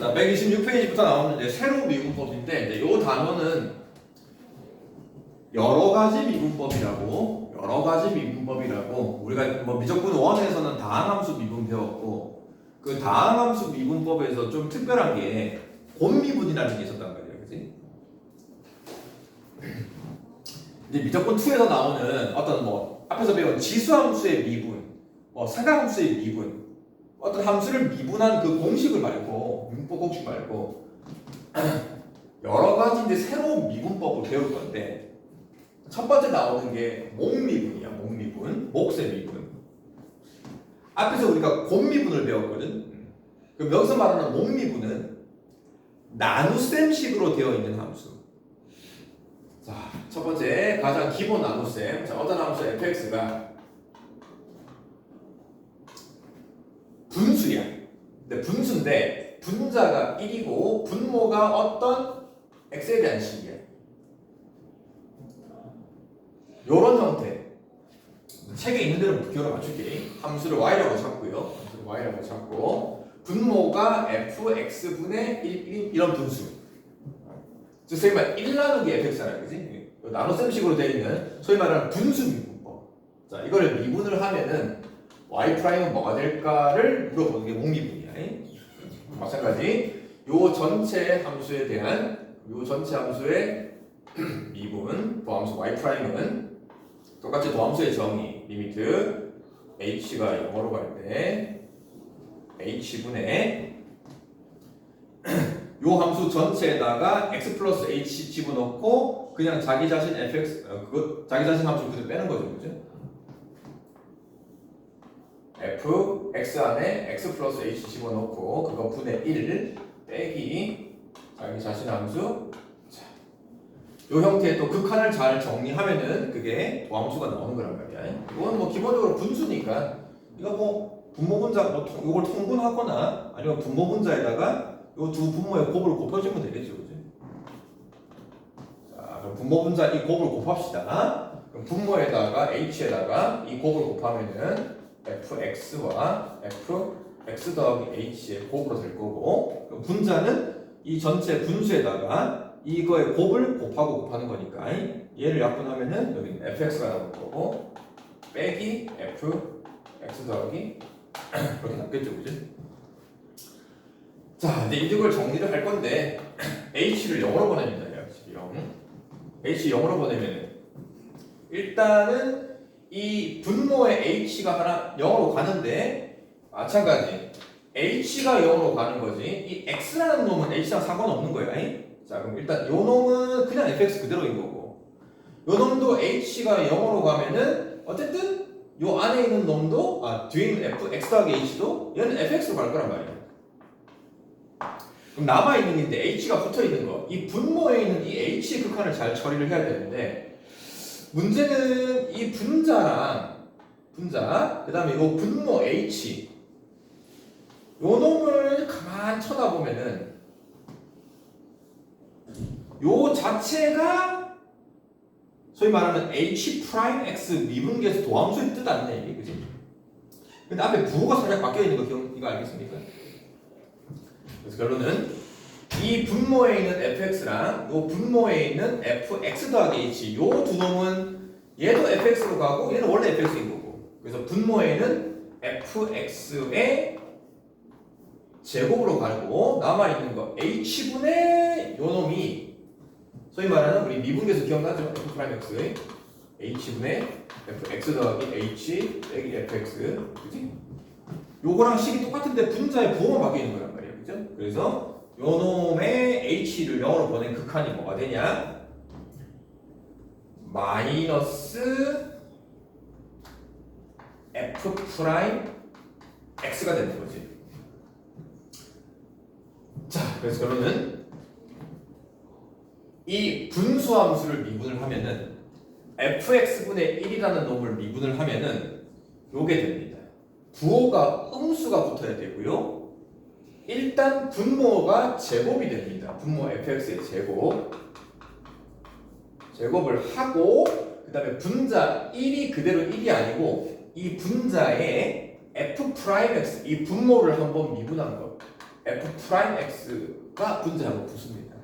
자, 126페이지부터 나오는 이제 새로운 미분법인데 이제 이 단어는 여러 가지 미분법이라고 우리가 뭐 미적분 1에서는 다항함수 미분 배웠고 그 다항함수 미분법에서 좀 특별한 게 곤미분이라는 게 있었단 말이야, 그렇지? 이제 미적분 2에서 나오는 어떤 뭐 앞에서 배운 지수함수의 미분, 뭐 사각함수의 미분, 어떤 함수를 미분한 그 공식을 말고 문법 공식 말고 여러 가지 이제 새로운 미분법을 배울 건데 첫 번째 나오는 게 목미분이야. 목세 미분. 앞에서 우리가 곤미분을 배웠거든. 그럼 여기서 말하는 목미분은 나눗셈식으로 되어 있는 함수. 자, 첫 번째 가장 기본 나눗셈. 자, 어떤 함수 fx가 분수야. 근데 분수인데 분자가 1이고 분모가 어떤 x에 대한 식이야. 요런 형태. 책에 있는 대로 기호를 맞출게. 함수를 y라고 찾고요. 분모가 fx분의 1 이런 분수. 즉 소위 말 1 나누기 fx라는 거지. 나눗셈식으로 되어 있는 소위 말하는 분수 미분법. 자, 이걸 미분을 하면은 y 프라임은 뭐가 될까를 물어보는 게 목미분이야. 마찬가지 요 전체 함수에 대한 요 전체 함수의 미분 도함수 y 프라임은 똑같이 도함수의 정의 리미트 h가 0으로 갈 때 h분의 요 함수 전체에다가 x 플러스 h 집어넣고 그냥 자기 자신 fx 자기 자신 함수 그대로 빼는 거죠, 그죠? f x 안에 x 플러스 h 집어넣고 그거 분의 1 빼기 자기 자신 함수. 자, 요 형태의 또 극한을 잘 정리하면은 그게 도함수가 나오는 거란 말이야. 이건 뭐 기본적으로 분수니까 이거 뭐 분모분자 뭐 이걸 통분하거나 아니면 분모분자에다가 요 두 분모의 곱을 곱해주면 되겠죠, 그죠? 자, 그럼 분모분자 이 곱을 곱합시다. 그럼 분모에다가 h에다가 이 곱을 곱하면은 fx와 fx 더하기 h의 곱으로 될 거고, 그럼 분자는 이 전체 분수에다가 이거의 곱을 곱하고 곱하는 거니까 얘를 약분하면은 여기는 fx가 나올 거고 빼기 fx 더하기 이렇게 남겠죠, 그죠? 자, 이제 이걸 정리를 할 건데 h를 0으로 보냅니다. h 0으로 보내면은 일단은 이 분모의 h가 하나 0으로 가는데 마찬가지 h가 0으로 가는 거지. 이 x라는 놈은 h랑 상관없는 거야. 자, 그럼 일단 요 놈은 그냥 fx 그대로인 거고 요 놈도 h가 0으로 가면은 어쨌든 요 안에 있는 놈도 뒤에 있는 x 더하기 h도 얘는 fx로 갈 거란 말이야. 그럼 남아있는 인데 h가 붙어있는 거, 이 분모에 있는 이 h의 극한을 잘 처리를 해야 되는데 문제는 이 분자 그 다음에 이 분모 h 요 놈을 가만 쳐다보면은 요 자체가 소위 말하는 h 프라임 x 미분계에서 도함수의 뜻 아니냐 이게, 그지? 근데 앞에 부호가 살짝 바뀌어 있는 거 이거 알겠습니까? 그래서 결론은 이 분모에 있는 fx랑 요 분모에 있는 fx 더하기 h 요 두 놈은 얘도 fx로 가고 얘는 원래 fx인 거고, 그래서 분모에는 fx의 제곱으로 가고 남아있는 거 h분의 요 놈이 소위 말하는 우리 미분계에서 기억나죠? f 프라임 x의 h분의 fx 더하기 h 빼기 fx, 그치? 요거랑 식이 똑같은데 분자의 부호만 바뀌는 거란 말이에요, 그죠? 그래서 요 놈의 h를 0으로 보낸 극한이 뭐가 되냐? 마이너스 f 프라임 x가 되는 거지. 자, 그래서 결론은 이 분수함수를 미분을 하면은 fx분의 1이라는 놈을 미분을 하면은 요게 됩니다. 부호가 음수가 붙어야 되고요. 일단 분모가 제곱이 됩니다. 분모 fx의 제곱을 하고 그 다음에 분자 1이 그대로 1이 아니고 이 분자의 f 프라임 x 이 분모를 한번 미분한 거. F'X가 분자하고 붙습니다.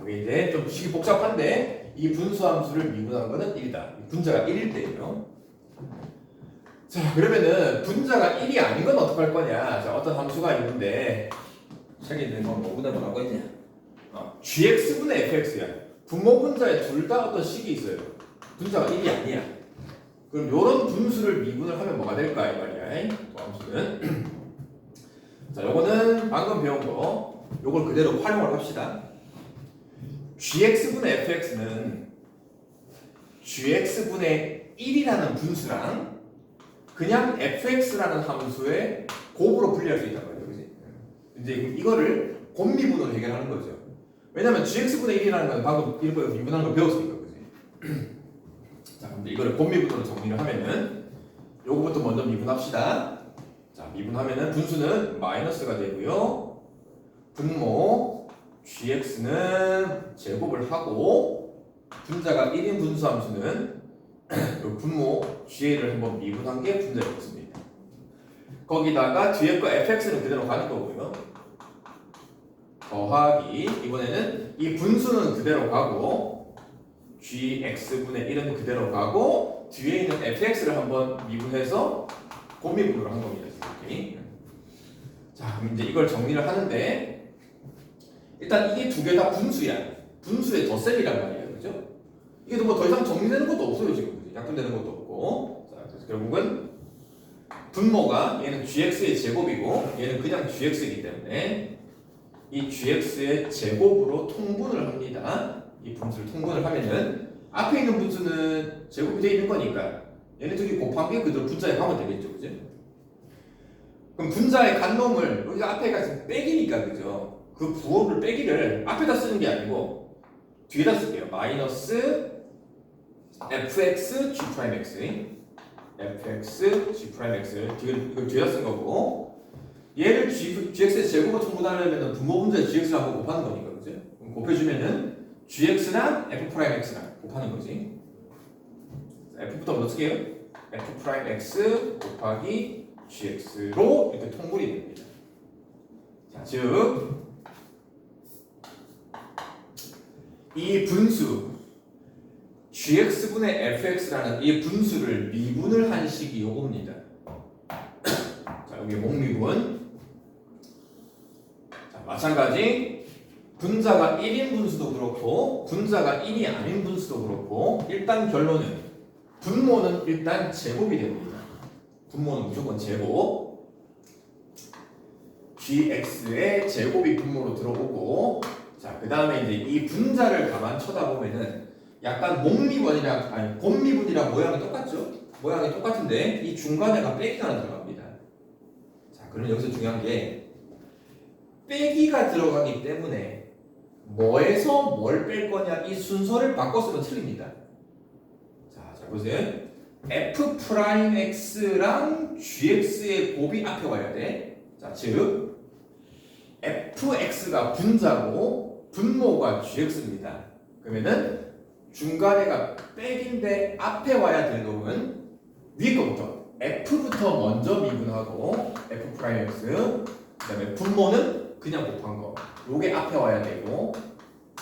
여기 이제 좀 식이 복잡한데 이 분수함수를 미분한 거는 1이다. 분자가 1일 때예요. 자, 그러면은 분자가 1이 아닌 건 어떡할 거냐? 자, 어떤 함수가 있는데 책에 있는 건 뭐보다 뭐라고 했냐? gx분의 fx야. 분모 분자에 둘 다 어떤 식이 있어요. 분자가 1이 아니야. 그럼 요런 분수를 미분을 하면 뭐가 될까 이 말이야. 함수는 자, 요거는 방금 배운 거 요걸 그대로 활용을 합시다. gx분의 fx는 gx분의 1이라는 분수랑 그냥 fx라는 함수의 곱으로 분리할 수 있단 말이에요. 그지? 이제 이거를 곱미분으로 해결하는 거죠. 왜냐면 gx분의 1이라는 건 방금 이거 미분하는 걸 배웠으니까. 그지? 자, 근데 이거를 곱미분으로 정리를 하면은 요거부터 먼저 미분합시다. 자, 미분하면은 분수는 마이너스가 되고요. 분모 gx는 제곱을 하고 분자가 1인 분수함수는 요 분모 g를 한번 미분한 게 분자였습니다. 거기다가 뒤에 거 fx는 그대로 가는 거고요. 더하기 이번에는 이 분수는 그대로 가고 gx분의 1은 그대로 가고 뒤에 있는 fx를 한번 미분해서 곱미분으로 한 겁니다. 이렇게. 자, 그럼 이제 이걸 정리를 하는데 일단 이게 두 개 다 분수야. 분수의 덧셈이란 말이에요. 그죠? 이게 뭐 더 이상 정리되는 것도 없어요. 지금. 약분되는 것도 없고. 자, 그래서 결국은 분모가 얘는 gx의 제곱이고 얘는 그냥 gx이기 때문에 이 gx의 제곱으로 통분을 합니다. 이 분수를 통분을 하면은 앞에 있는 분수는 제곱이 되어 있는 거니까 얘네 둘이 곱한 게 그대로 분자에 가면 되겠죠. 그죠? 그럼 분자에 간 놈을 여기가 앞에가 지금 빼기니까 그죠? 그 부호를 빼기를 앞에다 쓰는 게 아니고 뒤에다 쓸게요. 마이너스 fx g'x fx g'x 이걸 뒤에다 쓴 거고 얘를 gx의 제곱을 통분하려면 분모 분자에 gx를 한번 곱하는 거니까 그죠? 그럼 곱해주면은 gx랑 f'x랑 곱하는 거지. f부터 먼저 쓸게요. f'x 곱하기 gx로 이렇게 통분이 됩니다. 자, 즉 이 분수 gx분의 fx라는 이 분수를 미분을 한 식이 요겁니다. 자, 여기 목미분. 자, 마찬가지 분자가 1인 분수도 그렇고 분자가 1이 아닌 분수도 그렇고 일단 결론은 분모는 일단 제곱이 됩니다. 분모는 무조건 제곱. gx의 제곱이 분모로 들어오고 자, 그 다음에 이제 이 분자를 가만 쳐다보면은 약간 목미분이랑 아니 곱미분이랑 모양이 똑같죠? 모양이 똑같은데 이 중간에가 빼기가 하나 들어갑니다. 자, 그럼 여기서 중요한 게 빼기가 들어가기 때문에 뭐에서 뭘 뺄 거냐 이 순서를 바꿨으면 틀립니다. 자 보세요. f'x랑 gx의 곱이 앞에 와야 돼. 자, 즉 fx가 분자고 분모가 gx입니다. 그러면은 중간에가 빼기인데 앞에 와야 될 놈은 위에 거부터 f부터 먼저 미분하고 f'x 그 다음에 분모는 그냥 곱한 거 요게 앞에 와야 되고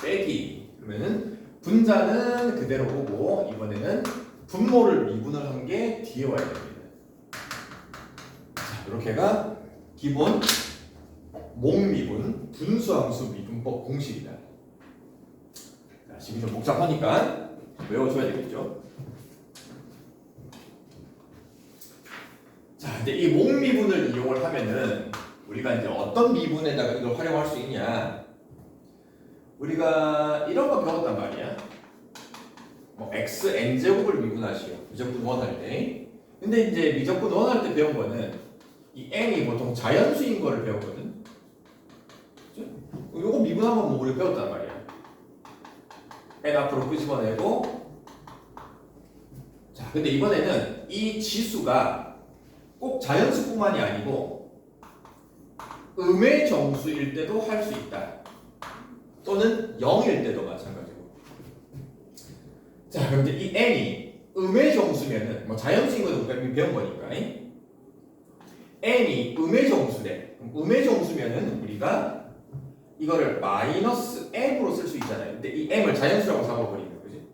빼기 그러면은 분자는 그대로 오고 이번에는 분모를 미분을 한 게 뒤에 와야 됩니다. 자, 이렇게가 기본 목미분 분수함수 미분법 공식이다. 자, 지금 좀 복잡하니까 외워줘야 되겠죠. 자, 이제 이 목미분을 이용을 하면은 우리가 이제 어떤 미분에다가 이걸 활용할 수 있냐? 우리가 이런 거 배웠단 말이야. 뭐 x n제곱을 미분하시오. 미적분 원할 때. 근데 이제 미적분 원할 때 배운 거는 이 n이 보통 자연수인 거를 배웠거든. 요거 미분하면 뭐 우리 배웠단 말이야. n 앞으로 끄집어내고. 자, 근데 이번에는 이 지수가 꼭 자연수뿐만이 아니고 음의 정수일 때도 할 수 있다. 또는 0일 때도 마찬가지고. 자, 그럼 이제 이 n이 음의 정수면은 뭐 자연수인 거는 우리가 배운 거니까 n이 음의 정수래. 그럼 음의 정수면은 우리가 이거를 마이너스 m으로 쓸 수 있잖아요. 근데 이 m을 자연수라고 삼아버리는 거지.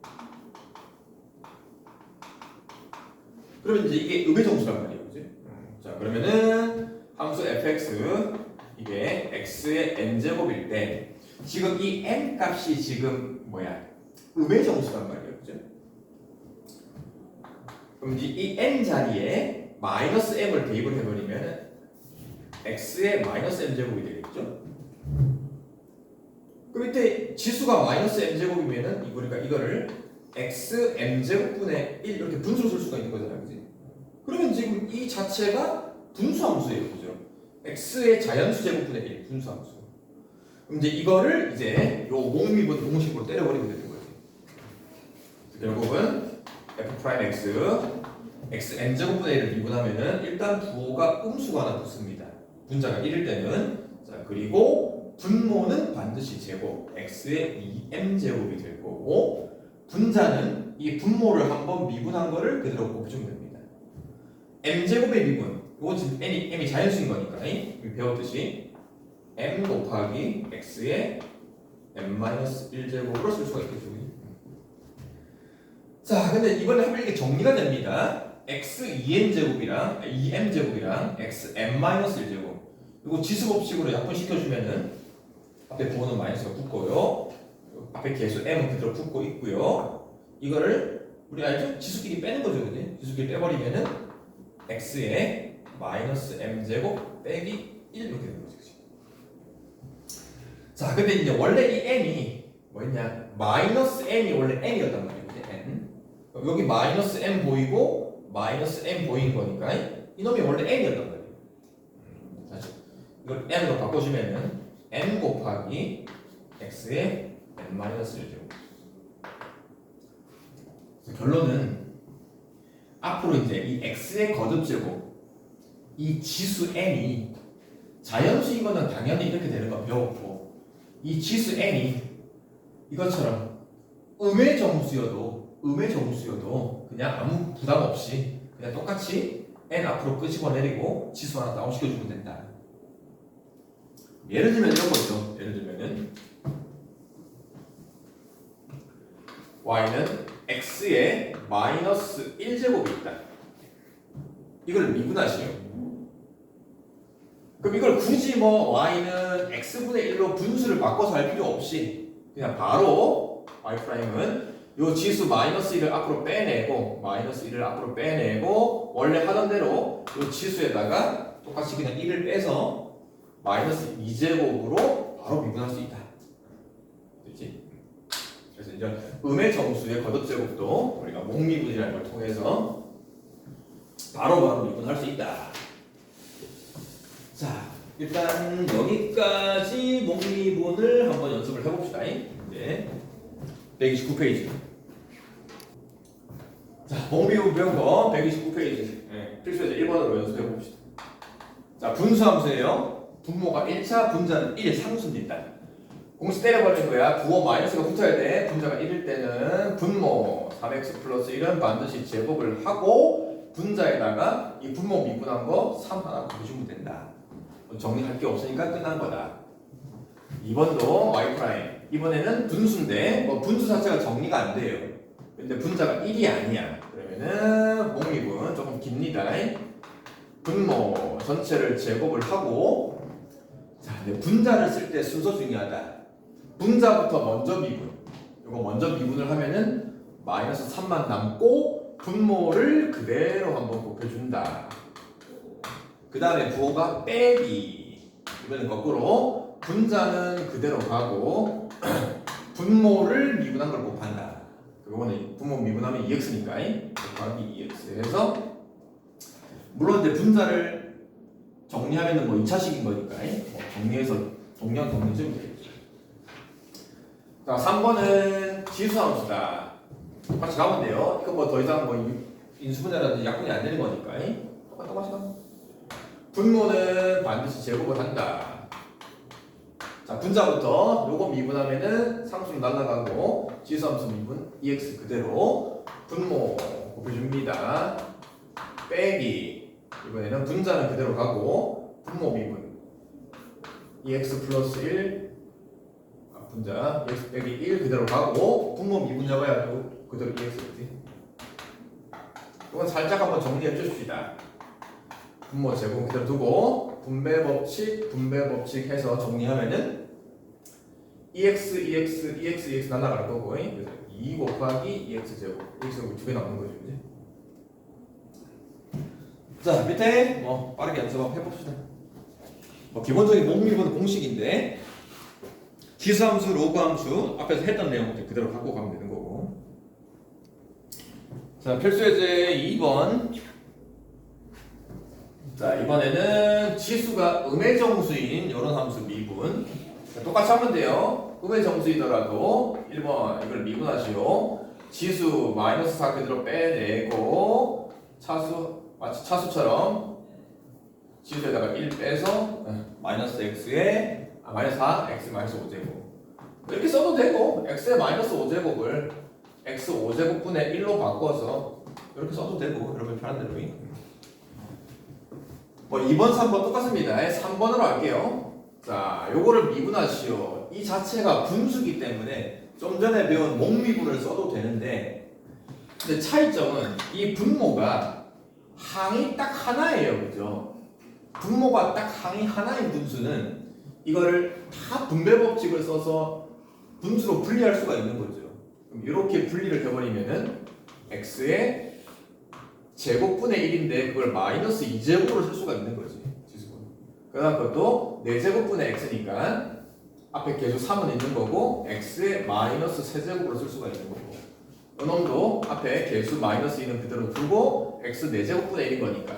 그러면 이제 이게 음의 정수란 말이에요. 그지? 자, 그러면은 함수 fx 이게 x의 n제곱일 때 지금 이 n 값이 지금 뭐야? 음의 정수란 말이에요. 그죠? 그럼 이제 이 n 자리에 마이너스 m을 대입을 해버리면 x의 마이너스 m제곱이 되겠죠? 그럼 이때 지수가 마이너스 m제곱이면은 그러니까 이거를 x m제곱분의 1 이렇게 분수로 쓸 수가 있는 거잖아요. 그지? 그러면 지금 이 자체가 분수함수예요. 그죠? x의 자연수 제곱분의 1 분수함수. 그럼 이제 이거를 이제 요 몽미분 공식으로 때려버리면 되는 거지. 결국은 f'(x) x n제곱분의 1을 미분하면은 일단 부호가 음수가 하나 붙습니다. 분자가 1일 때는. 자, 그리고 분모는 반드시 제곱 x의 2m제곱이 될 거고 분자는 이 분모를 한번 미분한 거를 그대로 곱해주면 됩니다. m제곱의 미분 이거 지금 m이 자연수인 거니까 배웠듯이 m 곱하기 x의 m-1제곱으로 쓸 수가 있겠죠. 자, 근데 이번에 하면 이게 정리가 됩니다. x 2n제곱이랑 2m제곱이랑 x m-1제곱 이거 지수 법칙으로 약분시켜주면은 앞에 부호는 마이너스가 붙고요. 앞에 계수 m은 그대로 붙고 있고요. 이거를 우리 알죠? 지수끼리 빼는 거죠. 그지? 지수끼리 빼버리면은 x의 마이너스 m제곱 빼기 1 이렇게 되는 거죠. 그치? 자, 근데 이제 원래 이 m이 뭐였냐? 마이너스 m이 원래 m이었단 말이에요. n. 여기 마이너스 m 보이고 마이너스 m 보이는 거니까 이놈이 원래 m이었단 말이에요. 다시 이걸 m으로 바꿔주면은 m 곱하기 x의 n-1제곱. 결론은 앞으로 이제 이 x의 거듭제곱 이 지수 n이 자연수인 거는 당연히 이렇게 되는 거 배웠고 이 지수 n이 이것처럼 음의 정수여도 그냥 아무 부담 없이 그냥 똑같이 n 앞으로 끄집어내리고 지수 하나 다운시켜주면 된다. 예를 들면 이런 거죠. 예를 들면은 y는 x의 마이너스 1제곱이 있다. 이걸 미분하시오. 그럼 이걸 굳이 뭐 y는 x분의 1로 분수를 바꿔서 할 필요 없이 그냥 바로 y'은 요 지수 마이너스 1을 앞으로 빼내고 원래 하던 대로 요 지수에다가 똑같이 그냥 1을 빼서 마이너스 2제곱으로 바로 미분할 수 있다. 그렇지? 그래서 이제 음의 정수의 거듭제곱도 우리가 몽미분이라는 걸 통해서 바로 미분할 수 있다. 자, 일단 여기까지 몽미분을 한번 연습을 해봅시다. 네. 129페이지. 자, 몽미분 배운 거 129페이지. 네, 필수에서 1번으로 연습해 봅시다. 자, 분수함수예요. 분모가 1차, 분자는 1 상수입니다. 공식 때려버리는 거야. 부호 마이너스가 붙어야 돼. 분자가 1일 때는 분모 3x 플러스 1은 반드시 제곱을 하고 분자에다가 이 분모 미분한 거 3 하나 곱해주면 된다. 정리할 게 없으니까 끝난 거다. 2번도 y'. 이번에는 분수인데 뭐 분수 자체가 정리가 안 돼요. 근데 분자가 1이 아니야. 그러면은 몽미분 조금 깁니다. 분모 전체를 제곱을 하고 자, 근데 분자를 쓸 때 순서 중요하다. 분자부터 먼저 미분. 이거 먼저 미분을 하면은 마이너스 3만 남고 분모를 그대로 한번 곱해준다. 그 다음에 부호가 빼기. 이번엔 거꾸로 분자는 그대로 가고 분모를 미분한 걸 곱한다. 그거는 분모 미분하면 2x니까 곱하기 2x 해서 물론 이제 분자를 정리하면은 뭐 2차식인 거니까 뭐 정리해서 정리한 정리 쓰면 되겠죠. 자, 3번은 지수함수다. 똑같이 가면 돼요. 이거 뭐 더 이상 뭐 인수분해라든지 약분이 안 되는 거니까 똑같이 가면. 분모는 반드시 제곱을 한다. 자, 분자부터 요거 미분하면은 상수는 날라가고 지수함수 미분 2x 그대로 분모 곱해줍니다. 빼기 이번에는 분자는 그대로 가고 분모 미분 EX 플러스 1 분자 EX 빼기 1 그대로 가고 분모 미분 잡아야 또 그대로 EX겠지. 이건 살짝 한번 정리해 주십시다. 분모 제곱 그대로 두고 분배 법칙 해서 정리하면은 EX 날아갈 거고, 그래서 2 곱하기 EX 제곱, EX 제곱 2개 나오는 거죠, 이제. 자, 밑에 뭐 빠르게 연습 한번 해봅시다. 뭐 기본적인 목미분 공식인데 지수함수, 로그함수 앞에서 했던 내용 그대로 갖고 가면 되는 거고. 자, 필수예제 2번. 자, 이번에는 지수가 음의 정수인 이런 함수 미분. 자, 똑같이 하면 돼요. 음의 정수이더라도 1번 이걸 미분하시오. 지수 마이너스 4 그대로 빼내고 마치 차수처럼 지수에다가 1 빼서 마이너스 x에 마이너스 4 x 마이너스 5제곱 이렇게 써도 되고, x에 마이너스 5제곱을 x 5제곱분의 1로 바꿔서 이렇게 써도 되고, 여러분 편한 대로. 뭐 2번, 3번 똑같습니다. 3번으로 할게요. 자, 요거를 미분하시오. 이 자체가 분수기 때문에 좀 전에 배운 목미분을 써도 되는데, 근데 차이점은 이 분모가 항이 딱 하나예요, 그죠? 분모가 딱 항이 하나인 분수는 이거를 다 분배 법칙을 써서 분수로 분리할 수가 있는 거죠. 그럼 이렇게 분리를 해버리면은 x의 제곱분의 1인데 그걸 마이너스 2제곱으로 쓸 수가 있는 거지, 지수분. 그다음 그것도 4제곱분의 x니까 앞에 계속 3은 있는 거고 x의 마이너스 세제곱으로 쓸 수가 있는 거고, 이놈도 앞에 계수 마이너스 2는 그대로 두고 x 4제곱분의 1인 거니까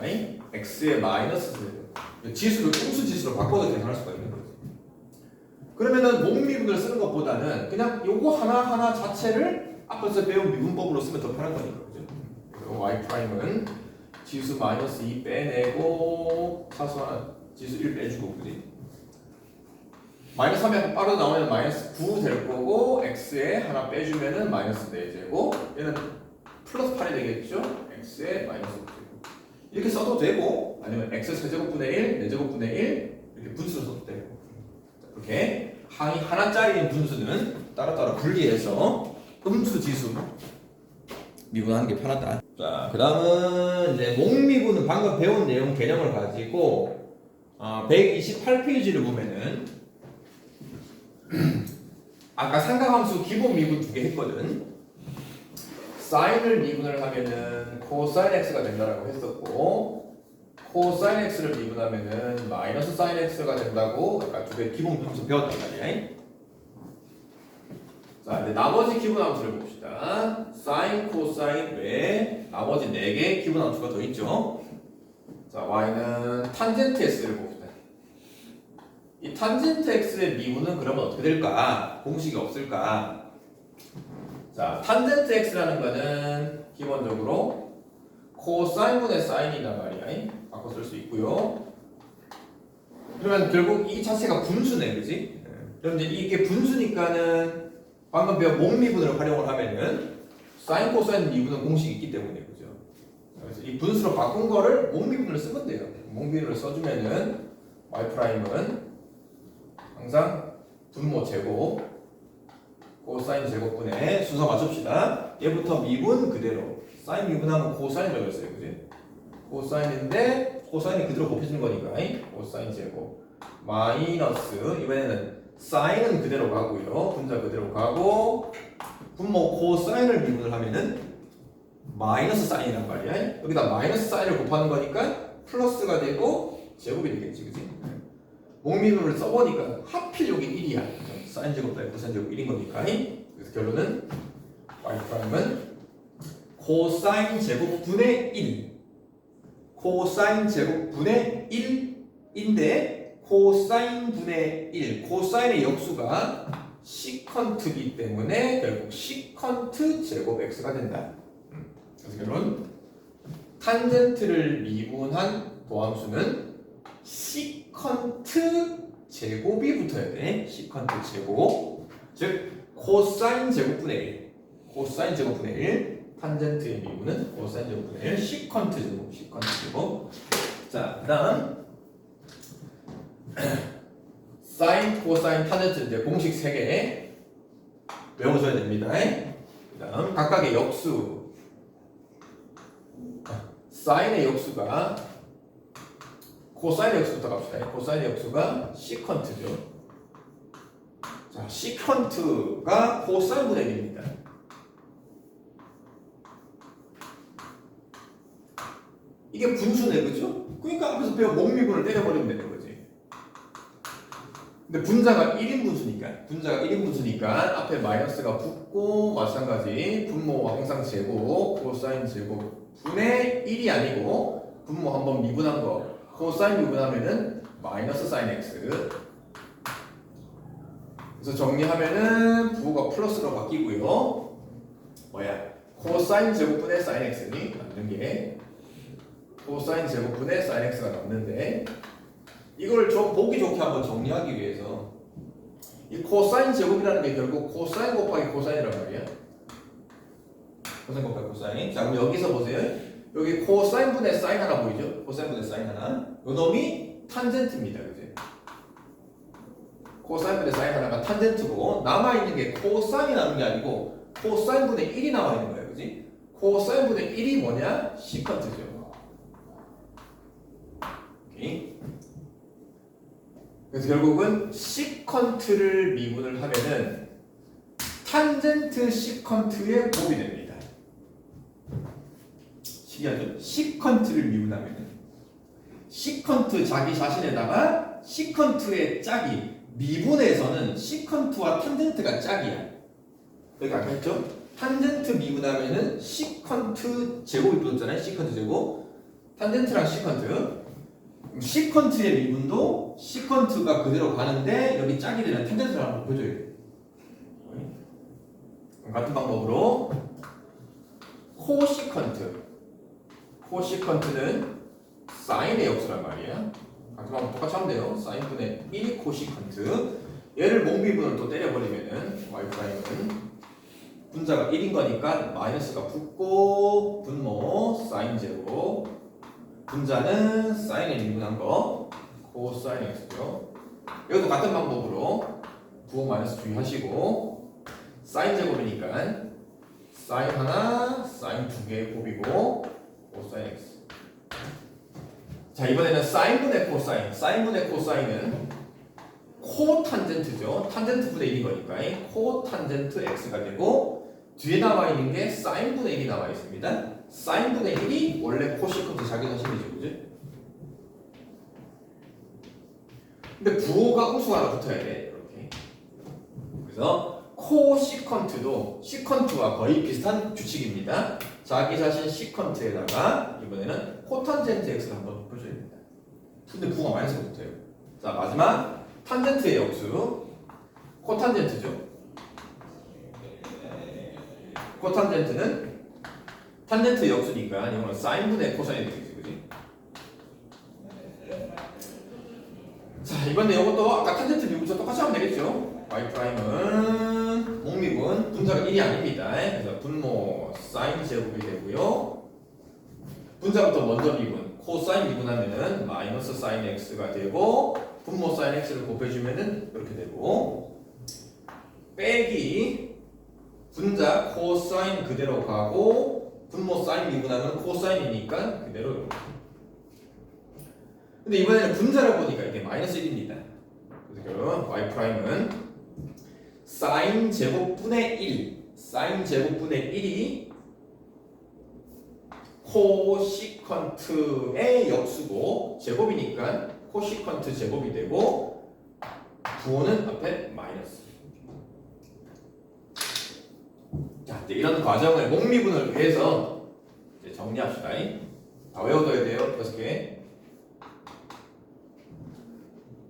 x의 마이너스 세제곱, 지수를 음수 지수로 바꿔서 계산할 수가 있는 거지. 그러면은 목미분을 쓰는 것보다는 그냥 요거 하나하나 자체를 앞에서 배운 미분법으로 쓰면 더 편한 거니까, 그죠? y''은 지수 마이너스 2 빼내고 사소한 지수 1 빼주고, 그지? 마이너스 3이 빠르게 나오면 마이너스 9 될 거고, x에 하나 빼주면은 마이너스 4제곱, 얘는 플러스 8이 되겠죠? x에 마이너스 5제곱. 이렇게 써도 되고, 아니면 x 세제곱분의 1, 4제곱분의 1 이렇게 분수로 써도 되고. 이렇게 항이 하나짜리인 분수는 따로따로 분리해서 음수 지수 미분하는 게 편하다. 자, 그 다음은 이제 목미분은 방금 배운 내용 개념을 가지고 128페이지를 보면은 아까 삼각함수 기본 미분 2개 했거든. 사인을 미분을 하면은 코사인 x가 된다라고 했었고, 코사인 x를 미분하면은 마이너스 사인 x가 된다고 아까 2개 기본 함수 배웠단 말이야. 자, 이제 나머지 기본 함수를 봅시다. 사인, 코사인 외에 나머지 4개의 기본 함수가 더 있죠. 자, y는 탄젠트 x를 봅시다. 이 탄젠트 x의 미분은 그러면 어떻게 될까? 공식이 없을까? 자, 탄젠트 x라는 거는 기본적으로 코사인분의 사인이란 말이야. 바꿔 쓸 수 있고요. 그러면 결국 이 자체가 분수네, 그지? 그럼 이제 이게 분수니까는 방금 배운 목미분을 활용을 하면은 사인, 코사인 미분은 공식이 있기 때문에, 그죠? 그래서 이 분수로 바꾼 거를 목미분을 쓰면 돼요. 목미분을 써주면은 y''은 항상 분모 제곱 코사인 제곱분의 순서 맞춥시다. 얘부터 미분 그대로, 사인 미분하면 코사인 적었어요, 그지? 코사인인데 코사인이 그대로 곱해지는 거니까 코사인 제곱 마이너스, 이번에는 사인은 그대로 가고요, 분자 그대로 가고, 분모 코사인을 미분을 하면은 마이너스 사인이란 말이야. 여기다 마이너스 사인을 곱하는 거니까 플러스가 되고 제곱이 되겠지, 그지? 목미분을 써보니까 하필 여기 1이야. 사인 제곱 따위 코사인 제곱 1인 거니까. 그래서 결론은 y''은 코사인 제곱분의 1, 코사인 제곱분의 1인데 코사인 분의 1, 코사인의 역수가 시컨트이기 때문에 결국 시컨트 제곱 x가 된다. 그래서 결론 탄젠트를 미분한 도함수는 시컨트 제곱이 붙어야 돼. 시컨트 제곱, 즉 코사인 제곱분의 1, 코사인 제곱분의 1, 탄젠트의 미분은 코사인 제곱분의 1, 시컨트 제곱, 시컨트 제곱. 자, 그다음 사인, 코사인, 탄젠트 이제 공식 3개 외워줘야 됩니다. 그다음 각각의 역수. 사인의 역수가 코사인의 역수부터 갑시다. 코사인의 역수가 시컨트죠. 자, 시컨트가 코사인분의 1입니다. 이게 분수네, 그죠? 그러니까 앞에서 배운 목미분을 때려버리면 되는 거지. 근데 분자가 1인 분수니까 앞에 마이너스가 붙고 마찬가지 분모와 항상 제곱, 코사인 제곱 분의 1이 아니고 분모 한번 미분한 거 코사인 미분하면은 마이너스 사인 x. 그래서 정리하면은 부호가 플러스로 바뀌고요. 뭐야? 코사인 제곱분의 사인 x니 남는 게 코사인 제곱분의 사인 x가 남는데 이걸 좀 보기 좋게 한번 정리하기 위해서 이 코사인 제곱이라는 게 결국 코사인 곱하기 코사인이란 말이야. 코사인 곱하기 코사인. 자, 그럼 여기서 보세요. 여기 코사인 분의 사인 하나 보이죠? 코사인 분의 사인 하나. 요 놈이 탄젠트입니다. 그지? 코사인 분의 사인 하나가 탄젠트고 남아있는 게 코사인이 남은 게 아니고 코사인 분의 1이 남아있는 거예요. 그지? 코사인 분의 1이 뭐냐? 시컨트죠. 오케이. 그래서 결국은 시컨트를 미분을 하면은 탄젠트 시컨트의 곱이 됩니다. 신기하죠? 시컨트를 미분하면은 시컨트 자기 자신에다가 시컨트의 짝이 미분에서는 시컨트와 탄젠트가 짝이야. 여기 아까 했죠? 탄젠트 미분하면은 시컨트 제곱이 붙었잖아요. 시컨트 제곱. 탄젠트랑 시컨트. 시컨트의 미분도 시컨트가 그대로 가는데 여기 짝이 되는 탄젠트를 한번 보여줘야 돼. 같은 방법으로 코시컨트는 사인의 역수란 말이야. 같은 방법 똑같이 하면 돼요. 사인 분의 1이 코시컨트. 얘를 목미분을 또 때려버리면은 y''은 분자가 1인 거니까 마이너스가 붙고 분모 사인 제곱 분자는 사인에 미분한 거 코사인 x죠. 이것도 같은 방법으로 부호 마이너스 주의하시고 사인 제곱이니까 사인 하나, 사인 두 개의 곱이고 코사인 x. 자, 이번에는 사인분의 코사인. 사인분의 코사인은 코탄젠트죠. 탄젠트 분의 1인 거니까 코탄젠트 x가 되고 뒤에 남아있는 게 사인분의 1이 남아있습니다. 사인분의 1이 원래 코시컨트 자기 자신이죠. 그지? 근데 부호가 우수가 하나 붙어야 돼. 이렇게. 그래서 코시컨트도 시컨트와 거의 비슷한 규칙입니다. 자기 자신 시컨트에다가 이번에는 코탄젠트 x를 한번 곱해줘야 됩니다. 근데 부호가 마이너스가 붙어요. 자, 마지막 탄젠트의 역수 코탄젠트죠. 코탄젠트는 탄젠트 역수니까 이거는 사인분의 코사인이 되겠지, 그지? 자, 이번에 이것도 아까 탄젠트 미분처럼 똑같이 하면 되겠죠? y''은 목미분 분자가 1이 아닙니다. 그래서 분모 사인 제곱이 되고요. 분자부터 먼저 미분 코사인 미분하면은 마이너스 사인 x가 되고 분모 사인 x를 곱해주면은 이렇게 되고 빼기 분자 코사인 그대로 가고 분모 사인 미분하면 코사인이니까 그대로 이렇게. 근데 이번에는 분자를 보니까 이게 마이너스 1입니다. 그래서 y''은 사인 제곱분의 1 사인 제곱분의 1이 코시컨트의 역수고 제곱이니까 코시컨트 제곱이 되고 부호는 앞에 마이너스. 자, 이제 이런 과정을 목미분을 위해서 이제 정리합시다. 다 외워둬야 돼요. 6개.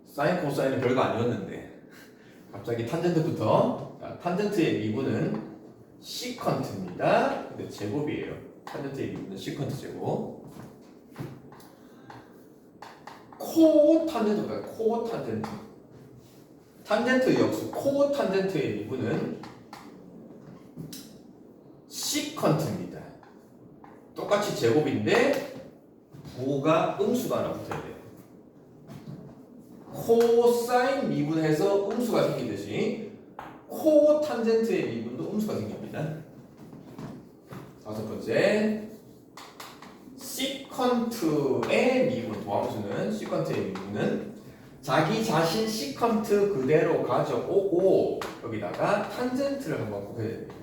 사인 코사인은 별거 아니었는데 갑자기 탄젠트부터. 자, 탄젠트의 미분은 시컨트입니다. 근데 제곱이에요. 탄젠트의 미분은 시컨트 제곱. 코탄젠트가 코탄젠트. 탄젠트 역수 코탄젠트의 미분은 시컨트입니다. 똑같이 제곱인데 부호가 음수가 하나 붙어야 돼요. 코사인 미분해서 음수가 생기듯이 코탄젠트의 미분도 음수가 생깁니다. 다섯 번째, 시컨트의 미분, 도함수는 시컨트의 미분은 자기 자신 시컨트 그대로 가져오고 여기다가 탄젠트를 한번 곱해야 됩니다.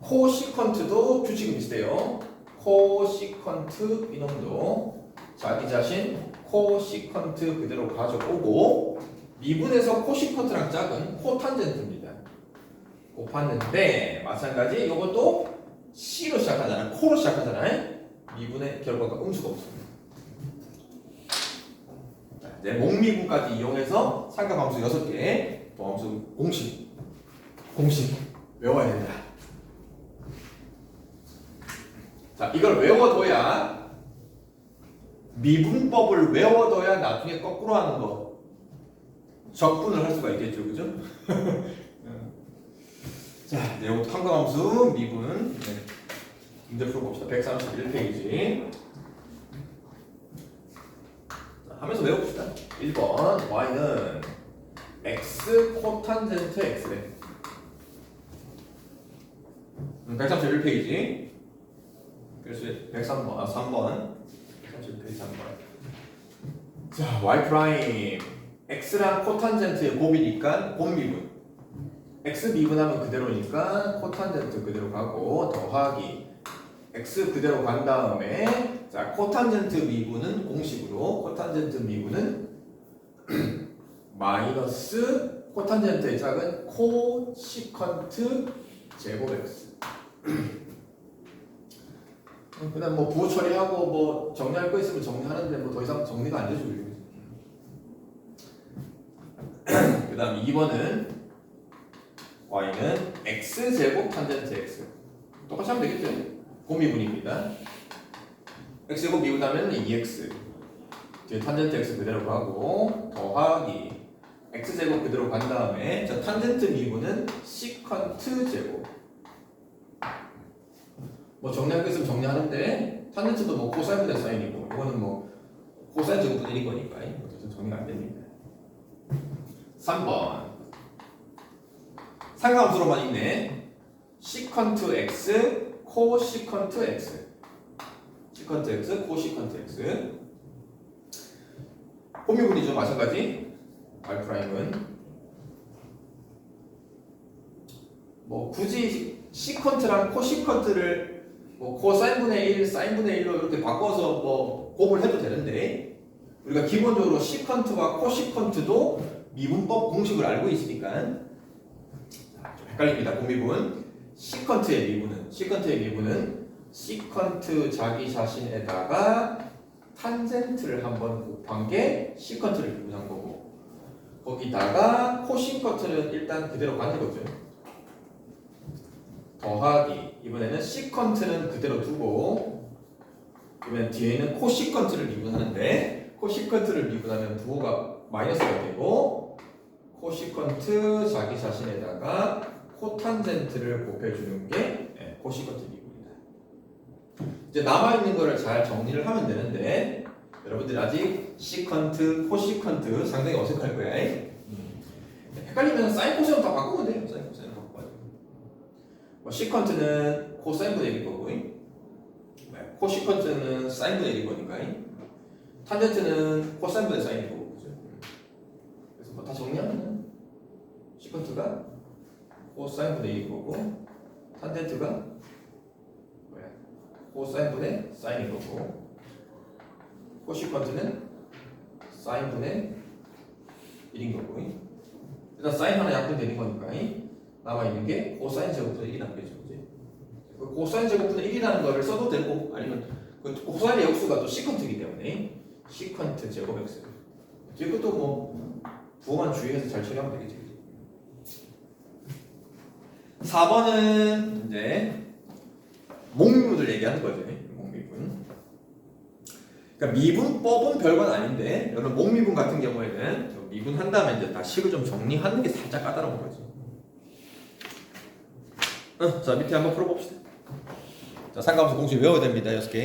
코시컨트도 규칙이 비슷해요. 코시컨트 이놈도 자기 자신 코시컨트 그대로 가져오고 미분에서 코시컨트랑 짝은 코탄젠트입니다. 곱했는데 마찬가지 이것도 C로 시작하잖아요. 코로 시작하잖아요. 미분의 결과가 음수가 없습니다. 자, 이제 목미분까지 이용해서 삼각함수 6개 도함수 공식 외워야 된다. 자, 이걸 외워둬야 미분법을 외워둬야 나중에 거꾸로 하는 거 적분을 할 수가 있겠죠, 그죠? 자, 이제 이것도 삼각함수 미분 문제 풀어봅시다. 131페이지. 하면서 외워봅시다. 1번 y는 x 코탄젠트 x래. 131페이지. 그래서 3번 131페이지 3번. 자, y 프라임 x랑 코탄젠트의 곱이니까 곱미분. x 미분하면 그대로니까 코탄젠트 그대로 가고 더하기 x 그대로 간 다음에 자 코탄젠트 미분은 공식으로 코탄젠트 미분은 마이너스 코탄젠트의 짝은 코시컨트 제곱 x. 그다음 뭐 부호 처리하고 뭐 정리할 거 있으면 정리하는데 뭐 더 이상 정리가 안 되죠. 그다음 2번은 y는 x제곱 탄젠트 x. 똑같이 하면 되겠죠? 곱미분입니다. x제곱 미분하면 2x. 뒤에 탄젠트 x 그대로 가고 더하기 x제곱 그대로 간 다음에 자 탄젠트 미분은 시컨트 제곱. 뭐 정리할 거 있으면 정리하는데 탄젠트도 뭐 코사인분의 사인이고 이거는 뭐 코사인 제곱분 1인 거니까 어쨌든 정리가 안 됩니다. 3번 삼각함수로만 있네. 시컨트 x, 코시컨트 x. 시컨트 x, 코시컨트 x. 곱미분이죠. 마찬가지. R'은 뭐 굳이 시컨트랑 코시컨트를 뭐 코사인분의 1, 사인분의 1로 이렇게 바꿔서 뭐 곱을 해도 되는데 우리가 기본적으로 시컨트와 코시컨트도 미분법 공식을 알고 있으니까 좀 헷갈립니다. 곱미분. 시컨트의 미분은 시컨트 자기 자신에다가 탄젠트를 한번 곱한 게 시컨트를 미분한 거고 거기다가 코시컨트는 일단 그대로 가는 거죠. 더하기 이번에는 시컨트는 그대로 두고 그러면 뒤에는 코시컨트를 미분하는데 코시컨트를 미분하면 부호가 마이너스가 되고 코시컨트 자기 자신에다가 코탄젠트를 곱해주는 게 코시컨트 미분이다. 이제 남아있는 거를 잘 정리를 하면 되는데 여러분들 아직 시컨트, 코시컨트 상당히 어색할 거야. 헷갈리면 사인 코사인 다 바꾸면 돼요. 사인 코사인 바꿔가지고 뭐 시컨트는 코사인분의 1일 거고 코시컨트는 사인분의 1일 거니까 탄젠트는 코사인분의 사인일 거고 그래서 뭐 다 정리하면 시컨트가 코사인분의 1일 거고 탄젠트가 뭐야? 코사인분의 사인일 거고 코시컨트는 사인분의 1인 거고 일단 사인 하나 약분되는 거니까 남아있는 게 코사인 제곱분의 1이 남겨져. 그 코사인 제곱분의 1이라는 거를 써도 되고 아니면 그 코사인의 역수가 또 시컨트이기 때문에 시컨트 제곱 x. 이것도 뭐 부호만 주의해서 잘 처리하면 되겠지. 4번은 이제 목미분을 얘기하는 거죠. 목미분. 그러니까 미분법은 별건 아닌데 여러분 목미분 같은 경우에는 미분한 다음에 이제 다 식을 좀 정리하는 게 살짝 까다로운 거지. 자 밑에 한번 풀어봅시다. 자 삼각함수 공식 외워야 됩니다. 6개.